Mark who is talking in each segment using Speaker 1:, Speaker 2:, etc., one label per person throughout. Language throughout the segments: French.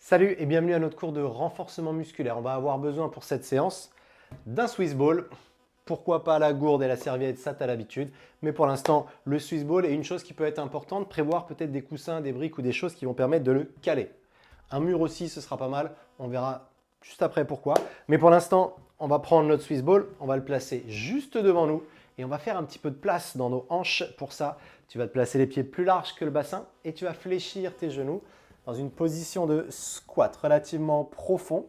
Speaker 1: Salut et bienvenue à notre cours de renforcement musculaire. On va avoir besoin pour cette séance d'un Swiss ball. Pourquoi pas la gourde et la serviette, ça t'as l'habitude. Mais pour l'instant, le Swiss ball est une chose qui peut être importante. Prévoir peut-être des coussins, des briques ou des choses qui vont permettre de le caler. Un mur aussi, ce sera pas mal. On verra juste après pourquoi. Mais pour l'instant, on va prendre notre Swiss ball. On va le placer juste devant nous. Et on va faire un petit peu de place dans nos hanches. Pour ça, tu vas te placer les pieds plus larges que le bassin et tu vas fléchir tes genoux dans une position de squat relativement profond,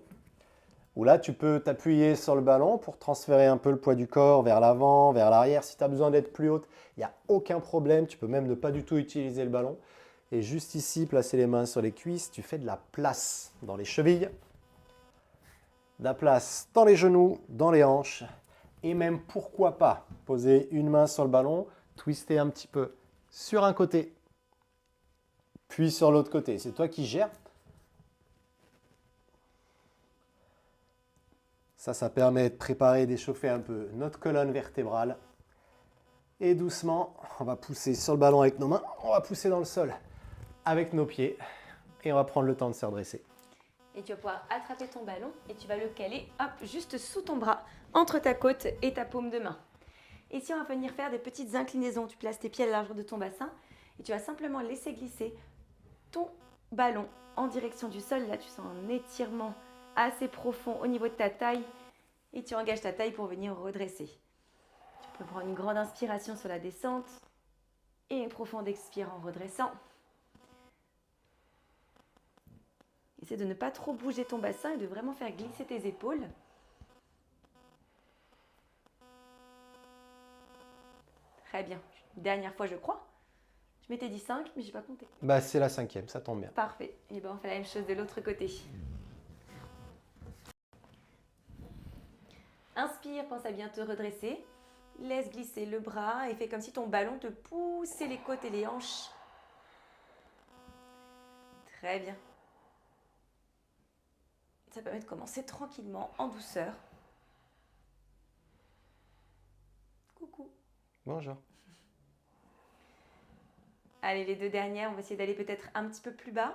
Speaker 1: où là, tu peux t'appuyer sur le ballon pour transférer un peu le poids du corps vers l'avant, vers l'arrière. Si tu as besoin d'être plus haute, il n'y a aucun problème. Tu peux même ne pas du tout utiliser le ballon. Et juste ici, placer les mains sur les cuisses, tu fais de la place dans les chevilles, de la place dans les genoux, dans les hanches. Et même, pourquoi pas, poser une main sur le ballon, twister un petit peu sur un côté, puis sur l'autre côté. C'est toi qui gères. Ça permet de préparer, d'échauffer un peu notre colonne vertébrale. Et doucement, on va pousser sur le ballon avec nos mains. On va pousser dans le sol avec nos pieds. Et on va prendre le temps de se redresser.
Speaker 2: Et tu vas pouvoir attraper ton ballon et tu vas le caler hop, juste sous ton bras, entre ta côte et ta paume de main. Et si on va venir faire des petites inclinaisons, tu places tes pieds à la largeur de ton bassin et tu vas simplement laisser glisser ton ballon en direction du sol. Là, tu sens un étirement assez profond au niveau de ta taille et tu engages ta taille pour venir redresser. Tu peux prendre une grande inspiration sur la descente et une profonde expire en redressant. Essaie de ne pas trop bouger ton bassin et de vraiment faire glisser tes épaules. Très bien. Dernière fois, je crois. Je m'étais dit 5, mais je n'ai pas compté.
Speaker 1: Bah, c'est la 5e, ça tombe bien.
Speaker 2: Parfait. Et bien, on fait la même chose de l'autre côté. Inspire, pense à bien te redresser. Laisse glisser le bras et fais comme si ton ballon te poussait les côtes et les hanches. Très bien. Ça permet de commencer tranquillement, en douceur. Coucou.
Speaker 1: Bonjour.
Speaker 2: Allez, les deux dernières, on va essayer d'aller peut-être un petit peu plus bas.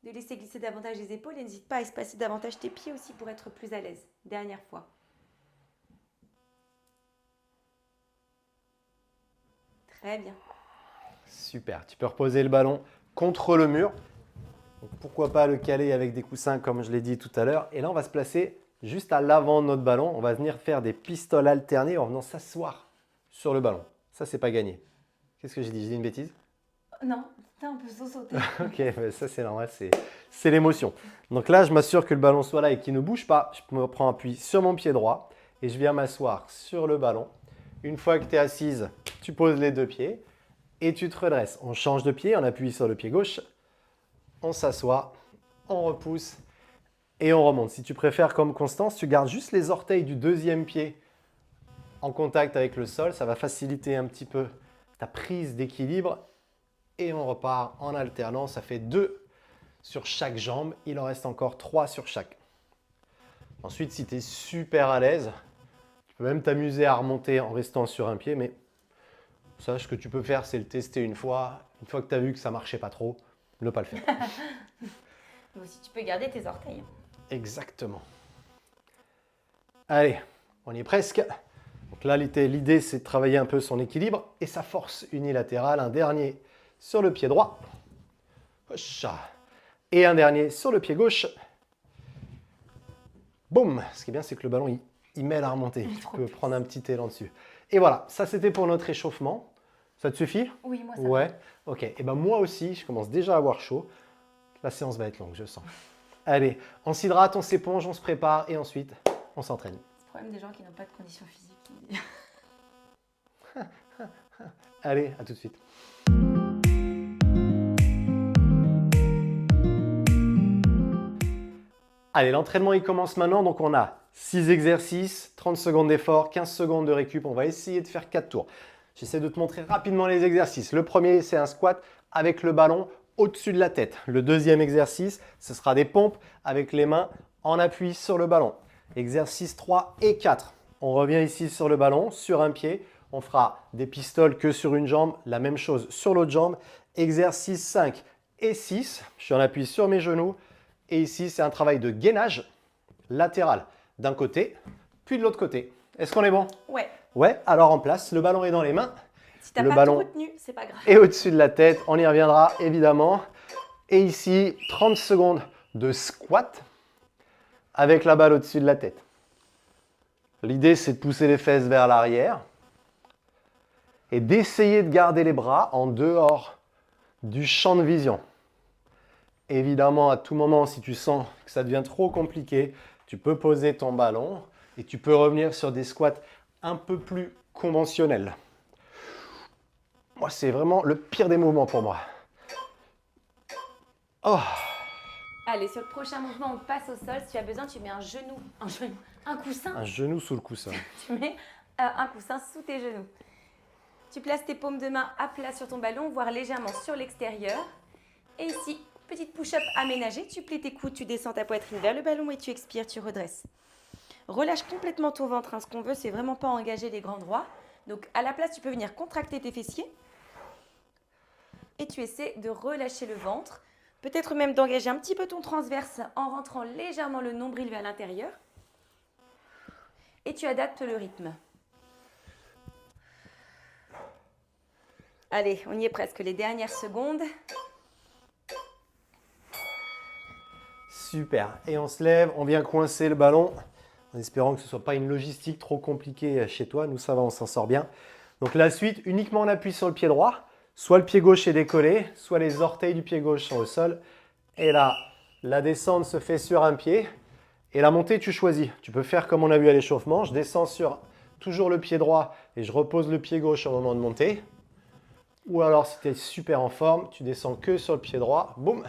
Speaker 2: De laisser glisser davantage les épaules et n'hésite pas à espacer davantage tes pieds aussi pour être plus à l'aise. Dernière fois. Très bien.
Speaker 1: Super. Tu peux reposer le ballon contre le mur. Donc, pourquoi pas le caler avec des coussins comme je l'ai dit tout à l'heure. Et là, on va se placer juste à l'avant de notre ballon. On va venir faire des pistoles alternés en venant s'asseoir sur le ballon. Ça, c'est pas gagné. Qu'est-ce que j'ai dit? J'ai dit une bêtise?
Speaker 2: Non, t'as un peu sauté.
Speaker 1: Ok, mais ça c'est normal, c'est l'émotion. Donc là, je m'assure que le ballon soit là et qu'il ne bouge pas. Je me prends appui sur mon pied droit et je viens m'asseoir sur le ballon. Une fois que tu es assise, tu poses les deux pieds et tu te redresses. On change de pied, on appuie sur le pied gauche, on s'assoit, on repousse et on remonte. Si tu préfères comme Constance, tu gardes juste les orteils du deuxième pied en contact avec le sol. Ça va faciliter un petit peu ta prise d'équilibre. Et on repart en alternant. Ça fait 2 sur chaque jambe. Il en reste encore 3 sur chaque. Ensuite, si tu es super à l'aise, tu peux même t'amuser à remonter en restant sur un pied. Mais ça, ce que tu peux faire, c'est le tester une fois. Une fois que tu as vu que ça ne marchait pas trop, ne pas le faire.
Speaker 2: Mais aussi, tu peux garder tes orteils.
Speaker 1: Exactement. Allez, on y est presque. Donc là, l'idée, c'est de travailler un peu son équilibre et sa force unilatérale. Un dernier sur le pied droit. Et un dernier sur le pied gauche. Boum! Ce qui est bien, c'est que le ballon, il m'aide à remonter. Tu peux prendre un petit élan dessus. Et voilà, ça c'était pour notre échauffement. Ça te suffit?
Speaker 2: Oui, moi ça
Speaker 1: Ouais.
Speaker 2: va.
Speaker 1: Ok. Et ben moi aussi, je commence déjà à avoir chaud. La séance va être longue, je sens. Allez, on s'hydrate, on s'éponge, on se prépare et ensuite, on s'entraîne.
Speaker 2: C'est le problème des gens qui n'ont pas de conditions physiques.
Speaker 1: Allez, à tout de suite. Allez, l'entraînement il commence maintenant. Donc on a 6 exercices, 30 secondes d'effort, 15 secondes de récup. On va essayer de faire 4 tours. J'essaie de te montrer rapidement les exercices. Le premier, c'est un squat avec le ballon au-dessus de la tête. Le deuxième exercice, ce sera des pompes avec les mains en appui sur le ballon. Exercice 3 et 4. On revient ici sur le ballon, sur un pied. On fera des pistoles que sur une jambe, la même chose sur l'autre jambe. Exercice 5 et 6. Je suis en appui sur mes genoux. Et ici, c'est un travail de gainage latéral d'un côté, puis de l'autre côté. Est-ce qu'on est bon?
Speaker 2: Ouais.
Speaker 1: Ouais, alors en place, le ballon est dans les mains.
Speaker 2: Si t'as
Speaker 1: Le
Speaker 2: pas
Speaker 1: ballon
Speaker 2: tout retenu, c'est pas grave.
Speaker 1: est au-dessus de la tête, on y reviendra évidemment. Et ici, 30 secondes de squat avec la balle au-dessus de la tête. L'idée, c'est de pousser les fesses vers l'arrière et d'essayer de garder les bras en dehors du champ de vision. Évidemment, à tout moment, si tu sens que ça devient trop compliqué, tu peux poser ton ballon et tu peux revenir sur des squats un peu plus conventionnels. Moi, c'est vraiment le pire des mouvements pour moi. Oh,
Speaker 2: Allez, sur le prochain mouvement, on passe au sol. Si tu as besoin, tu mets un coussin.
Speaker 1: un genou sous le coussin.
Speaker 2: Tu mets un coussin sous tes genoux. Tu places tes paumes de main à plat sur ton ballon, voire légèrement sur l'extérieur. Et ici, petite push-up aménagée. Tu plies tes coudes, tu descends ta poitrine vers le ballon et tu expires, tu redresses. Relâche complètement ton ventre. Ce qu'on veut, c'est vraiment pas engager les grands droits. Donc, à la place, tu peux venir contracter tes fessiers. Et tu essaies de relâcher le ventre. Peut-être même d'engager un petit peu ton transverse en rentrant légèrement le nombril vers l'intérieur. Et tu adaptes le rythme. Allez, on y est presque, les dernières secondes.
Speaker 1: Super. Et on se lève, on vient coincer le ballon en espérant que ce ne soit pas une logistique trop compliquée chez toi. Nous, ça va, on s'en sort bien. Donc la suite, uniquement on appuie sur le pied droit. Soit le pied gauche est décollé, soit les orteils du pied gauche sont au sol. Et là, la descente se fait sur un pied. Et la montée, tu choisis. Tu peux faire comme on a vu à l'échauffement. Je descends sur toujours le pied droit et je repose le pied gauche au moment de monter. Ou alors, si tu es super en forme, tu descends que sur le pied droit. Boum.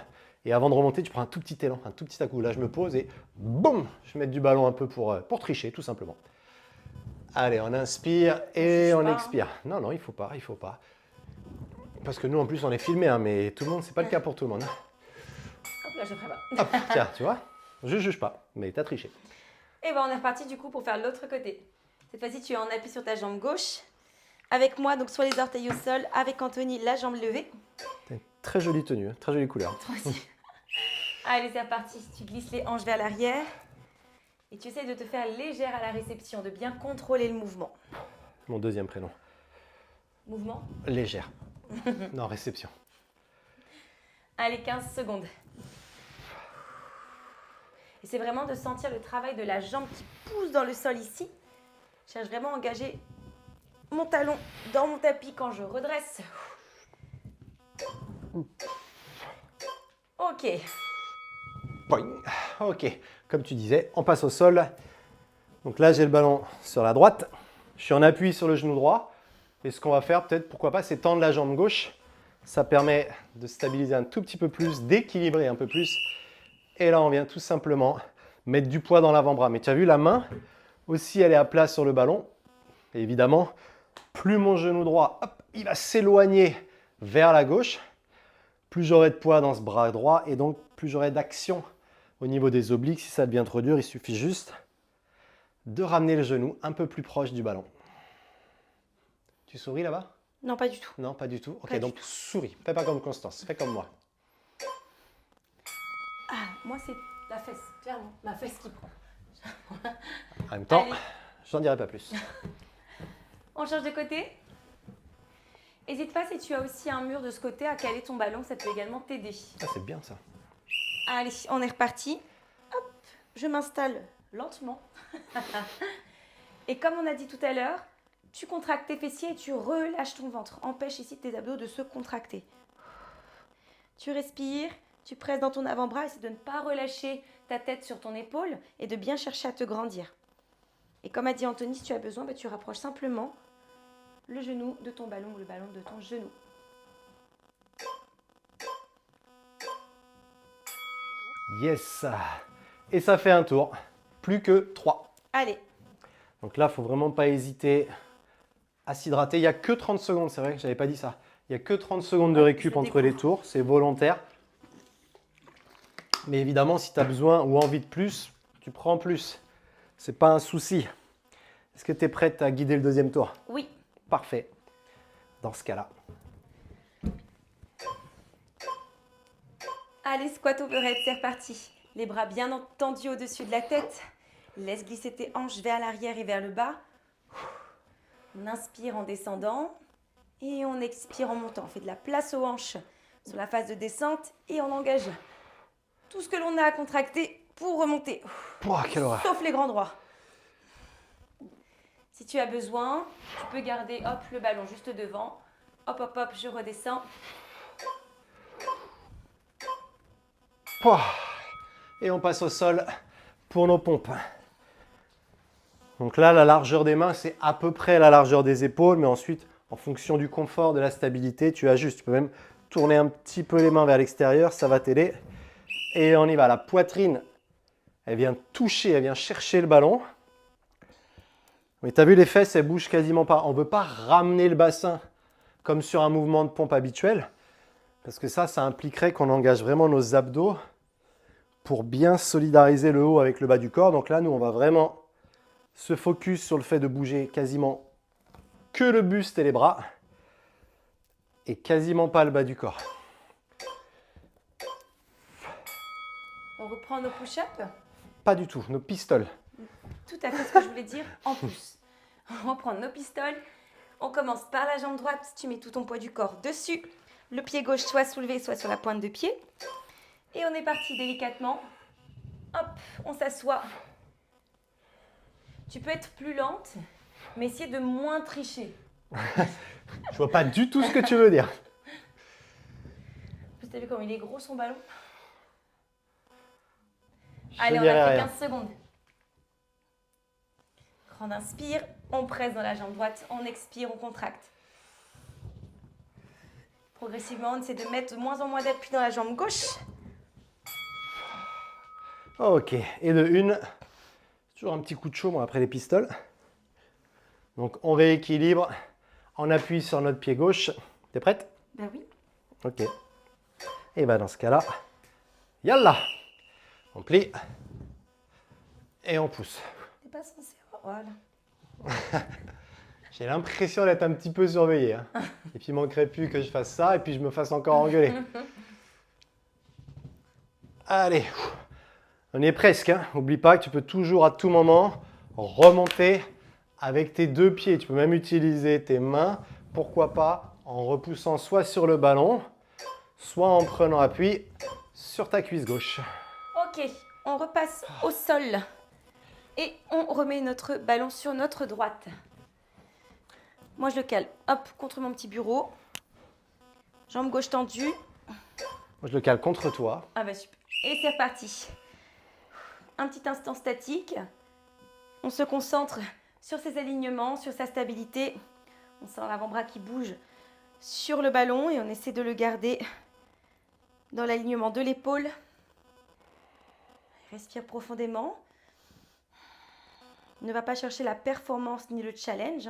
Speaker 1: Et avant de remonter, tu prends un tout petit élan, un tout petit à-coup. Là, je me pose et boum, je mets du ballon un peu pour tricher, tout simplement. Allez, on inspire et on expire. Non, non, il faut pas, il faut pas. Parce que nous, en plus, on est filmé, hein, mais tout le monde, c'est pas le cas pour tout le monde.
Speaker 2: Hop là, je ferai pas.
Speaker 1: Hop, tiens, tu vois, je juge pas, mais tu as triché.
Speaker 2: Et bien, on est reparti du coup pour faire l'autre côté. Cette fois-ci, tu es en appui sur ta jambe gauche. Avec moi, donc soit les orteils au sol, avec Anthony, la jambe levée.
Speaker 1: T'as une très jolie tenue, hein, très jolie couleur.
Speaker 2: Toi aussi. Allez, c'est reparti. Tu glisses les hanches vers l'arrière. Et tu essaies de te faire légère à la réception, de bien contrôler le mouvement.
Speaker 1: Mon deuxième prénom.
Speaker 2: Mouvement.
Speaker 1: Légère. Non, réception.
Speaker 2: Allez, 15 secondes. Et c'est vraiment de sentir le travail de la jambe qui pousse dans le sol ici. Je cherche vraiment à engager mon talon dans mon tapis quand je redresse. Ok.
Speaker 1: Boing. Ok, comme tu disais, on passe au sol. Donc là, j'ai le ballon sur la droite. Je suis en appui sur le genou droit. Et ce qu'on va faire, peut-être, pourquoi pas, c'est tendre la jambe gauche. Ça permet de stabiliser un tout petit peu plus, d'équilibrer un peu plus. Et là, on vient tout simplement mettre du poids dans l'avant-bras. Mais tu as vu, la main aussi, elle est à plat sur le ballon. Et évidemment, plus mon genou droit, hop, il va s'éloigner vers la gauche, plus j'aurai de poids dans ce bras droit et donc plus j'aurai d'action au niveau des obliques. Si ça devient trop dur, il suffit juste de ramener le genou un peu plus proche du ballon. Tu souris là-bas?
Speaker 2: Non, pas du tout.
Speaker 1: Non, pas du tout. Ok,
Speaker 2: Pas
Speaker 1: donc
Speaker 2: du tout.
Speaker 1: souris. Fais pas comme Constance, fais comme moi.
Speaker 2: Ah, moi, c'est la fesse, clairement. Ma fesse qui prend.
Speaker 1: En même temps,
Speaker 2: Allez.
Speaker 1: j'en dirai pas plus.
Speaker 2: On change de côté. N'hésite pas, si tu as aussi un mur de ce côté, à caler ton ballon, ça peut également t'aider.
Speaker 1: Ah, c'est bien ça.
Speaker 2: Allez, on est reparti. Hop, je m'installe lentement. Et comme on a dit tout à l'heure, tu contractes tes fessiers et tu relâches ton ventre. Empêche ici tes abdos de se contracter. Tu respires, tu presses dans ton avant-bras, essaie de ne pas relâcher ta tête sur ton épaule et de bien chercher à te grandir. Et comme a dit Anthony, si tu as besoin, tu rapproches simplement le genou de ton ballon ou le ballon de ton genou.
Speaker 1: Yes. Et ça fait un tour. Plus que 3.
Speaker 2: Allez.
Speaker 1: Donc là, il ne faut vraiment pas hésiter à s'hydrater. Il n'y a que 30 secondes, c'est vrai que je n'avais pas dit ça. Il n'y a que 30 secondes de récup entre les tours. C'est volontaire. Mais évidemment, si tu as besoin ou envie de plus, tu prends plus. Ce n'est pas un souci. Est-ce que tu es prête à guider le deuxième tour?
Speaker 2: Oui.
Speaker 1: Parfait. Dans ce cas-là.
Speaker 2: Allez, squat overhead, c'est reparti. Les bras bien tendus au-dessus de la tête. Laisse glisser tes hanches vers l'arrière et vers le bas. On inspire en descendant et on expire en montant. On fait de la place aux hanches sur la phase de descente et on engage tout ce que l'on a à contracter pour remonter.
Speaker 1: Pouah, quelle horreur.
Speaker 2: Sauf les grands droits. Si tu as besoin, tu peux garder hop, le ballon juste devant. Hop, hop, hop, je redescends.
Speaker 1: Pouah. Et on passe au sol pour nos pompes. Donc là, la largeur des mains, c'est à peu près la largeur des épaules, mais ensuite, en fonction du confort, de la stabilité, tu ajustes. Tu peux même tourner un petit peu les mains vers l'extérieur, ça va t'aider. Et on y va. La poitrine, elle vient toucher, elle vient chercher le ballon. Mais tu as vu, les fesses, elles bougent quasiment pas. On ne veut pas ramener le bassin comme sur un mouvement de pompe habituel, parce que ça impliquerait qu'on engage vraiment nos abdos pour bien solidariser le haut avec le bas du corps. Donc là, nous, on va vraiment se focus sur le fait de bouger quasiment que le buste et les bras et quasiment pas le bas du corps.
Speaker 2: On reprend nos push-ups.
Speaker 1: Pas du tout, nos pistoles.
Speaker 2: Tout à fait ce que je voulais dire en plus. On reprend nos pistoles. On commence par la jambe droite. Tu mets tout ton poids du corps dessus. Le pied gauche soit soulevé, soit sur la pointe de pied. Et on est parti délicatement. Hop, on s'assoit. Tu peux être plus lente, mais essayer de moins tricher.
Speaker 1: Je vois pas du tout ce que tu veux dire.
Speaker 2: Tu as vu comme il est gros son ballon?
Speaker 1: Je
Speaker 2: Allez, on
Speaker 1: dirais
Speaker 2: a fait
Speaker 1: rien.
Speaker 2: 15 secondes. Grand inspire, on presse dans la jambe droite, on expire, on contracte. Progressivement, on essaie de mettre de moins en moins d'appui dans la jambe gauche.
Speaker 1: Ok, et de une, toujours un petit coup de chaud après les pistoles. Donc on rééquilibre, on appuie sur notre pied gauche. T'es prête?
Speaker 2: Ben oui.
Speaker 1: Ok. Et ben dans ce cas-là, yallah! On plie et on pousse.
Speaker 2: T'es pas censé avoir... Voilà.
Speaker 1: J'ai l'impression d'être un petit peu surveillé. Hein. Et puis il manquerait plus que je fasse ça et puis je me fasse encore engueuler. Allez, on y est presque. Hein. N'oublie pas que tu peux toujours à tout moment remonter avec tes deux pieds. Tu peux même utiliser tes mains, pourquoi pas, en repoussant soit sur le ballon, soit en prenant appui sur ta cuisse gauche.
Speaker 2: Ok, on repasse au sol. Et on remet notre ballon sur notre droite. Moi, je le cale, hop, contre mon petit bureau. Jambe gauche tendue.
Speaker 1: Moi, je le cale contre toi.
Speaker 2: Ah bah super. Et c'est reparti. Un petit instant statique. On se concentre sur ses alignements, sur sa stabilité. On sent l'avant-bras qui bouge sur le ballon et on essaie de le garder dans l'alignement de l'épaule. Respire profondément. Ne va pas chercher la performance ni le challenge.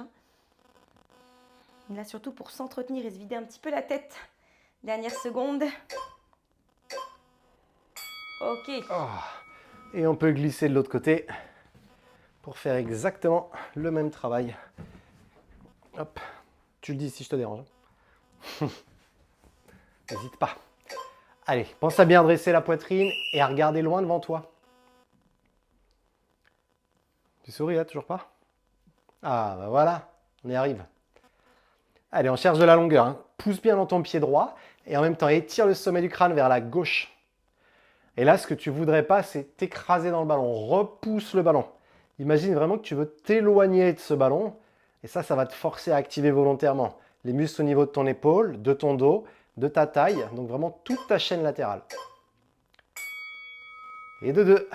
Speaker 2: Il est là surtout pour s'entretenir et se vider un petit peu la tête. Dernière seconde. Ok.
Speaker 1: Oh. Et on peut glisser de l'autre côté pour faire exactement le même travail. Hop. Tu le dis si je te dérange. N'hésite pas. Allez, pense à bien dresser la poitrine et à regarder loin devant toi. Tu souris là, toujours pas? Ah, bah voilà, on y arrive. Allez, on cherche de la longueur. Hein. Pousse bien dans ton pied droit et en même temps étire le sommet du crâne vers la gauche. Et là, ce que tu voudrais pas, c'est t'écraser dans le ballon. Repousse le ballon. Imagine vraiment que tu veux t'éloigner de ce ballon et ça va te forcer à activer volontairement les muscles au niveau de ton épaule, de ton dos, de ta taille, donc vraiment toute ta chaîne latérale. Et de deux.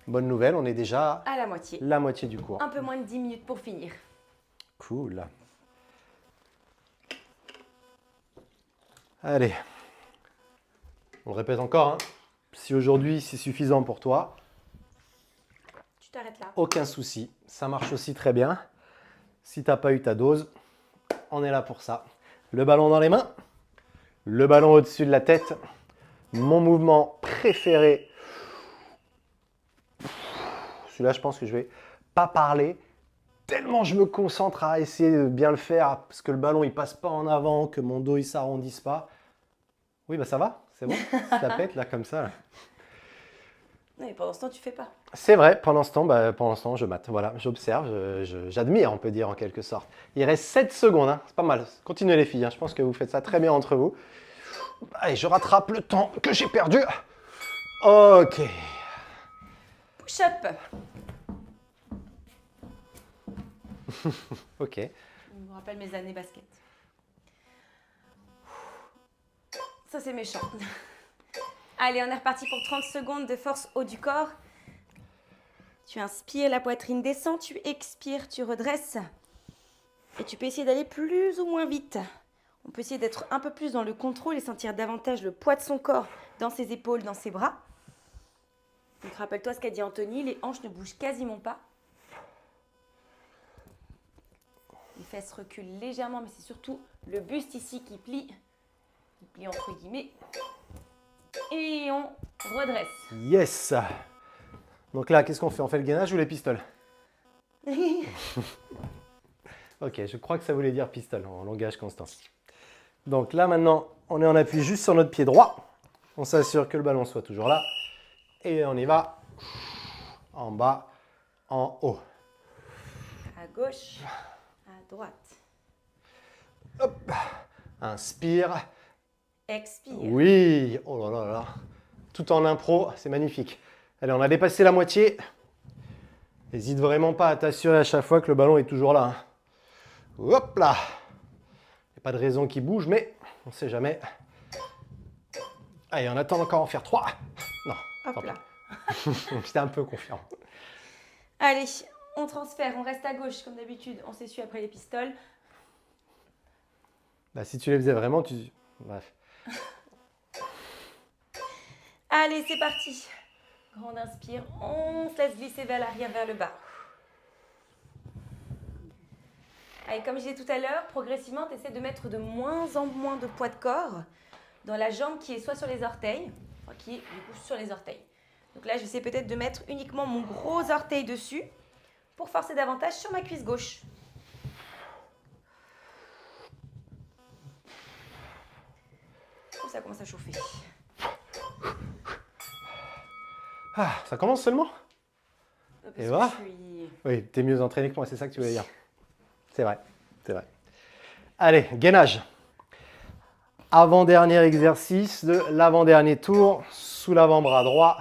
Speaker 1: Bonne nouvelle, on est déjà
Speaker 2: À la
Speaker 1: moitié du cours.
Speaker 2: Un peu moins de 10 minutes pour finir.
Speaker 1: Cool. Allez. On le répète encore. Hein. Si aujourd'hui c'est suffisant pour toi,
Speaker 2: Tu t'arrêtes là.
Speaker 1: aucun souci. Ça marche aussi très bien. Si tu n'as pas eu ta dose, on est là pour ça. Le ballon dans les mains. Le ballon au-dessus de la tête. Mon mouvement préféré. Celui-là, je pense que je vais pas parler. Tellement je me concentre à essayer de bien le faire. Parce que le ballon, il passe pas en avant. Que mon dos, il s'arrondisse pas. Oui, bah ça va. C'est bon. Ça pète là, comme ça. Là.
Speaker 2: Et pendant ce temps, tu fais pas.
Speaker 1: C'est vrai, pendant ce temps, je mate. Voilà, j'observe, j'admire, on peut dire en quelque sorte. Il reste 7 secondes, hein. C'est pas mal. Continuez les filles, hein. Je pense que vous faites ça très bien entre vous. Allez, je rattrape le temps que j'ai perdu. Ok.
Speaker 2: Push-up.
Speaker 1: Ok.
Speaker 2: Je me rappelle mes années basket. Ça, c'est méchant. Allez, on est reparti pour 30 secondes de force haut du corps. Tu inspires, la poitrine descend, tu expires, tu redresses. Et tu peux essayer d'aller plus ou moins vite. On peut essayer d'être un peu plus dans le contrôle et sentir davantage le poids de son corps dans ses épaules, dans ses bras. Donc rappelle-toi ce qu'a dit Anthony, les hanches ne bougent quasiment pas. Les fesses reculent légèrement, mais c'est surtout le buste ici qui plie. Qui plie entre guillemets. Et on redresse.
Speaker 1: Yes. Donc là, qu'est-ce qu'on fait? On fait le gainage ou les pistoles? Ok, je crois que ça voulait dire pistole en langage constant. Donc là, maintenant, on est en appui juste sur notre pied droit. On s'assure que le ballon soit toujours là. Et on y va. En bas, en haut.
Speaker 2: À gauche, à droite.
Speaker 1: Hop. Inspire.
Speaker 2: Expire.
Speaker 1: Oui. Oh là là là. Tout en impro, c'est magnifique. Allez, on a dépassé la moitié. N'hésite vraiment pas à t'assurer à chaque fois que le ballon est toujours là, hein. Hop là. Il n'y a pas de raison qu'il bouge, mais on ne sait jamais. Allez, on attend encore en faire 3. Non,
Speaker 2: Hop là.
Speaker 1: j'étais un peu confiant.
Speaker 2: Allez, on transfère, on reste à gauche comme d'habitude. On s'essuie après les pistoles.
Speaker 1: Bah, si tu les faisais vraiment, tu... Bref.
Speaker 2: Allez, c'est parti. Grande inspire, on se laisse glisser vers l'arrière, vers le bas. Allez, comme je disais tout à l'heure, progressivement, tu essaies de mettre de moins en moins de poids de corps dans la jambe qui est soit sur les orteils, soit qui est du coup sur les orteils. Donc là, j'essaie peut-être de mettre uniquement mon gros orteil dessus pour forcer davantage sur ma cuisse gauche. Oh, ça commence à chauffer.
Speaker 1: Ah, ça commence seulement?
Speaker 2: Parce
Speaker 1: Et
Speaker 2: que
Speaker 1: voilà.
Speaker 2: je suis...
Speaker 1: Oui, t'es mieux entraîné que moi, c'est ça que tu voulais dire. C'est vrai, c'est vrai. Allez, gainage. Avant-dernier exercice de l'avant-dernier tour, sous l'avant-bras droit.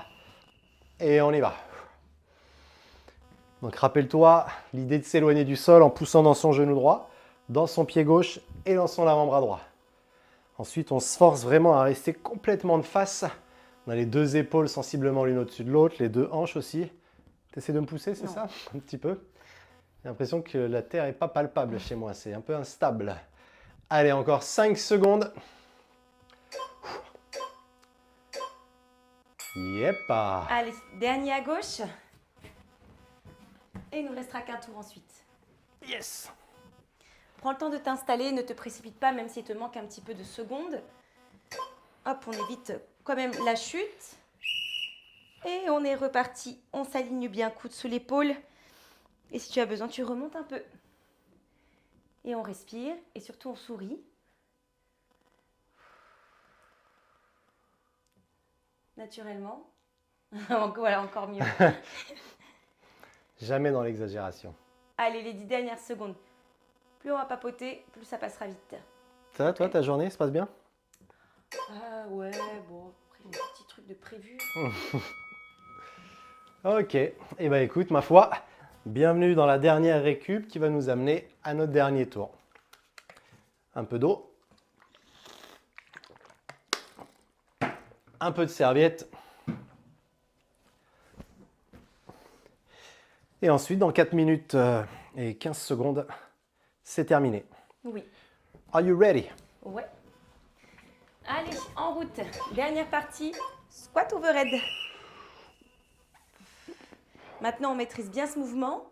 Speaker 1: Et on y va. Donc rappelle-toi, l'idée de s'éloigner du sol en poussant dans son genou droit, dans son pied gauche et dans son avant-bras droit. Ensuite, on se force vraiment à rester complètement de face. On a les deux épaules sensiblement l'une au-dessus de l'autre, les deux hanches aussi. Tu essaies de me pousser, c'est ça? Un petit peu. J'ai l'impression que la terre n'est pas palpable chez moi, c'est un peu instable. Allez, encore 5 secondes. Yep.
Speaker 2: Allez, dernier à gauche. Et il ne nous restera qu'un tour ensuite.
Speaker 1: Yes.
Speaker 2: Prends le temps de t'installer, ne te précipite pas, même s'il te manque un petit peu de secondes. Hop, on évite quand même la chute. Et on est reparti. On s'aligne bien, coude sous l'épaule. Et si tu as besoin, tu remontes un peu. Et on respire. Et surtout, on sourit. Naturellement. Voilà, encore mieux.
Speaker 1: Jamais dans l'exagération.
Speaker 2: Allez, les 10 dernières secondes. Plus on va papoter, plus ça passera vite.
Speaker 1: Ça va, toi, ta journée se passe bien?
Speaker 2: Ouais, bon, après, j'ai un petit truc de prévu.
Speaker 1: Ok, et bah écoute, ma foi, bienvenue dans la dernière récup qui va nous amener à notre dernier tour. Un peu d'eau. Un peu de serviette. Et ensuite, dans 4 minutes et 15 secondes, c'est terminé.
Speaker 2: Oui.
Speaker 1: Are you ready?
Speaker 2: Ouais. Allez, en route. Dernière partie, squat overhead. Maintenant, on maîtrise bien ce mouvement.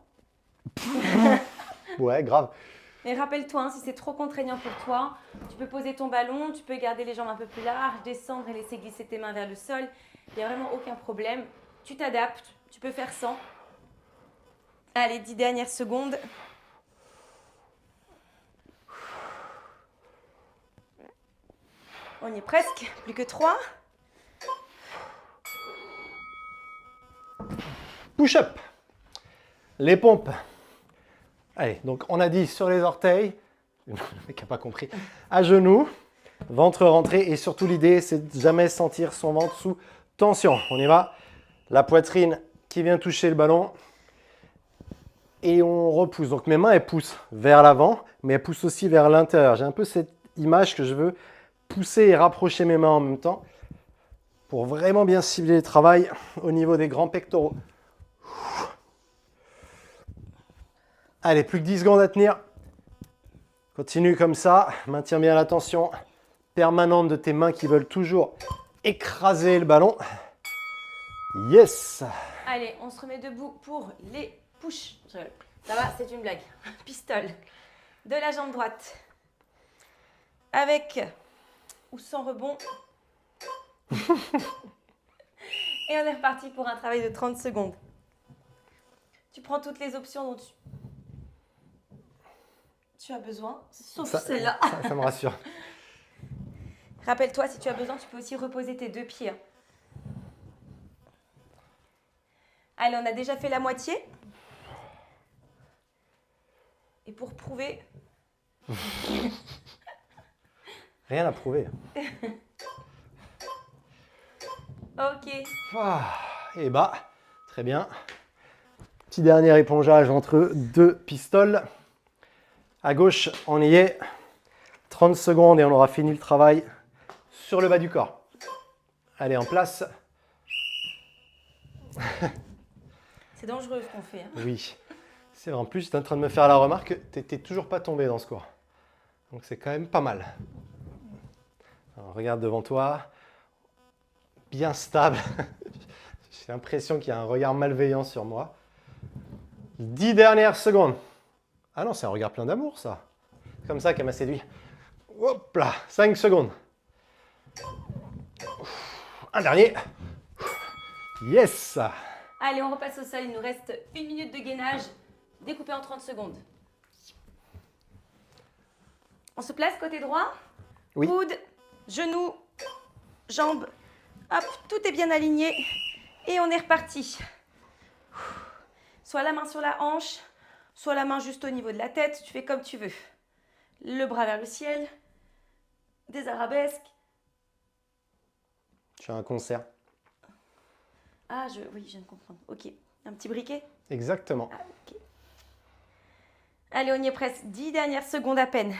Speaker 1: Ouais, grave.
Speaker 2: Mais rappelle-toi, hein, si c'est trop contraignant pour toi, tu peux poser ton ballon, tu peux garder les jambes un peu plus larges, descendre et laisser glisser tes mains vers le sol. Il n'y a vraiment aucun problème. Tu t'adaptes, tu peux faire sans. Allez, 10 dernières secondes. On y est presque, plus que 3.
Speaker 1: Push-up. Les pompes. Allez, donc on a dit sur les orteils, le mec n'a pas compris, à genoux, ventre rentré et surtout l'idée c'est de jamais sentir son ventre sous tension. On y va, la poitrine qui vient toucher le ballon et on repousse. Donc mes mains elles poussent vers l'avant mais elles poussent aussi vers l'intérieur. J'ai un peu cette image que je veux pousser et rapprocher mes mains en même temps pour vraiment bien cibler le travail au niveau des grands pectoraux. Allez, plus que 10 secondes à tenir. Continue comme ça. Maintiens bien la tension permanente de tes mains qui veulent toujours écraser le ballon. Yes!
Speaker 2: Allez, on se remet debout pour les push. Ça va, c'est une blague. Pistole de la jambe droite. Avec ou sans rebond. Et on est reparti pour un travail de 30 secondes. Tu prends toutes les options dont tu as besoin, sauf celle-là.
Speaker 1: Ça me rassure.
Speaker 2: Rappelle-toi, si tu as besoin, tu peux aussi reposer tes 2 pieds. Allez, on a déjà fait la moitié. Et pour prouver...
Speaker 1: Rien à prouver.
Speaker 2: Ok.
Speaker 1: Et bah, très bien. Petit dernier épongeage entre 2 pistoles. À gauche, on y est. 30 secondes et on aura fini le travail sur le bas du corps. Allez, en place.
Speaker 2: C'est dangereux ce qu'on fait. Hein.
Speaker 1: Oui. C'est vrai. En plus, tu es en train de me faire la remarque que tu n'étais toujours pas tombé dans ce cours. Donc, c'est quand même pas mal. Alors, regarde devant toi. Bien stable. J'ai l'impression qu'il y a un regard malveillant sur moi. 10 dernières secondes. Ah non, c'est un regard plein d'amour, ça. C'est comme ça qu'elle m'a séduit. Hop là, 5 secondes. Un dernier. Yes.
Speaker 2: Allez, on repasse au sol. Il nous reste 1 minute de gainage, découpé en 30 secondes. On se place côté droit.
Speaker 1: Oui.
Speaker 2: Coude, genoux, jambes. Hop, tout est bien aligné. Et on est reparti. Soit la main sur la hanche, soit la main juste au niveau de la tête. Tu fais comme tu veux. Le bras vers le ciel. Des arabesques.
Speaker 1: Tu as un concert.
Speaker 2: Ah, oui, je viens de comprendre. Ok. Un petit briquet?
Speaker 1: Exactement.
Speaker 2: Ah, ok. Allez, on y est presque. 10 dernières secondes à peine.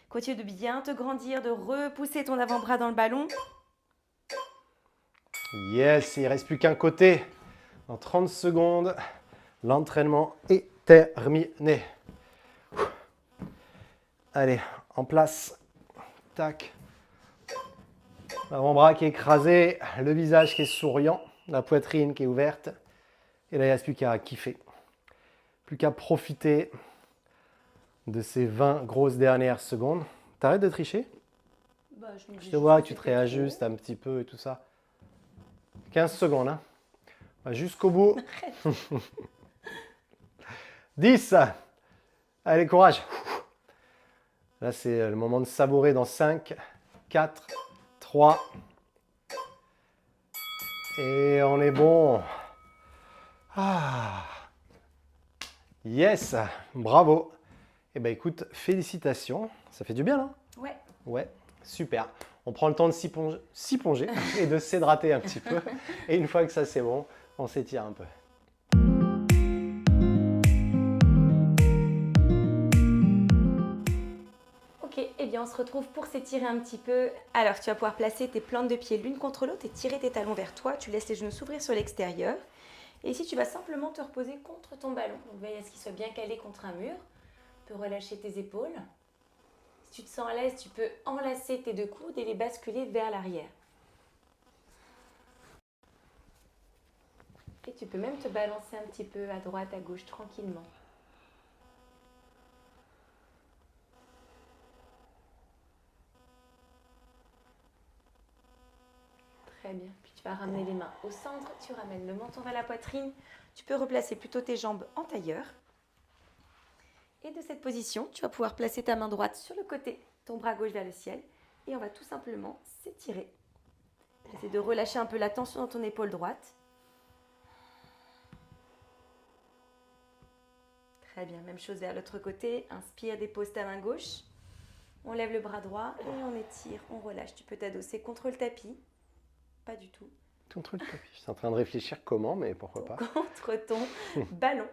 Speaker 2: Continue de bien te grandir, de repousser ton avant-bras dans le ballon.
Speaker 1: Yes, il ne reste plus qu'un côté. Dans 30 secondes, l'entraînement est terminé. Allez, en place. Tac. L'avant-bras qui est écrasé, le visage qui est souriant, la poitrine qui est ouverte. Et là, il ne reste plus qu'à kiffer. Plus qu'à profiter de ces 20 grosses dernières secondes. T'arrêtes de tricher? Je te vois que tu te réajustes un petit peu et tout ça. 15 secondes, hein. Jusqu'au bout. 10. Allez, courage. Là, c'est le moment de savourer dans 5, 4, 3. Et on est bon. Ah. Yes, bravo. Eh bien, écoute, félicitations. Ça fait du bien, là?
Speaker 2: Ouais.
Speaker 1: Ouais, super. On prend le temps de s'y plonger et de s'hydrater un petit peu. Et une fois que ça, c'est bon, on s'étire un peu.
Speaker 2: Ok, eh bien on se retrouve pour s'étirer un petit peu. Alors tu vas pouvoir placer tes plantes de pied l'une contre l'autre et tirer tes talons vers toi. Tu laisses les genoux s'ouvrir sur l'extérieur. Et ici tu vas simplement te reposer contre ton ballon. Donc veille à ce qu'il soit bien calé contre un mur. Tu peux relâcher tes épaules. Si tu te sens à l'aise, tu peux enlacer tes 2 coudes et les basculer vers l'arrière. Et tu peux même te balancer un petit peu à droite, à gauche, tranquillement. Très bien. Puis tu vas ramener les mains au centre, tu ramènes le menton vers la poitrine. Tu peux replacer plutôt tes jambes en tailleur. Et de cette position, tu vas pouvoir placer ta main droite sur le côté, ton bras gauche vers le ciel. Et on va tout simplement s'étirer. Essaie de relâcher un peu la tension dans ton épaule droite. Très bien, même chose vers l'autre côté. Inspire, dépose ta main gauche. On lève le bras droit et on étire, on relâche. Tu peux t'adosser contre le tapis. Pas du tout.
Speaker 1: Contre le tapis. Je suis en train de réfléchir comment, mais pourquoi pas.
Speaker 2: Contre ton ballon.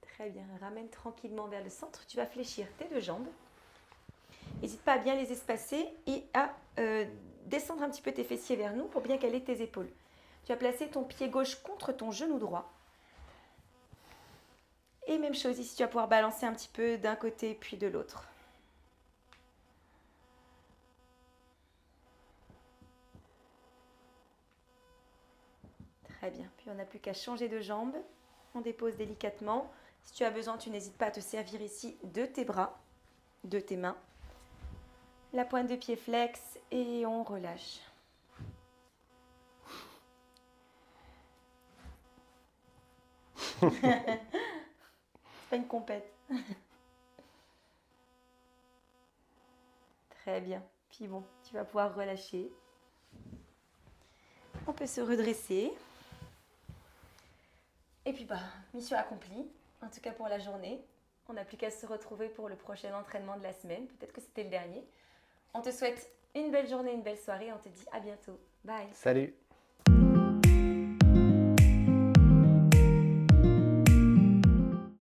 Speaker 2: Très bien, ramène tranquillement vers le centre. Tu vas fléchir tes deux jambes. N'hésite pas à bien les espacer et à descendre un petit peu tes fessiers vers nous pour bien caler tes épaules. Tu vas placer ton pied gauche contre ton genou droit. Et même chose ici, tu vas pouvoir balancer un petit peu d'un côté puis de l'autre. Très bien, puis on n'a plus qu'à changer de jambe. On dépose délicatement. Si tu as besoin, tu n'hésites pas à te servir ici de tes bras, de tes mains. La pointe de pied flex et on relâche. C'est pas une compète. Très bien. Puis bon, tu vas pouvoir relâcher. On peut se redresser. Et puis mission accomplie, en tout cas pour la journée. On n'a plus qu'à se retrouver pour le prochain entraînement de la semaine. Peut-être que c'était le dernier. On te souhaite une belle journée, une belle soirée. On te dit à bientôt. Bye.
Speaker 1: Salut!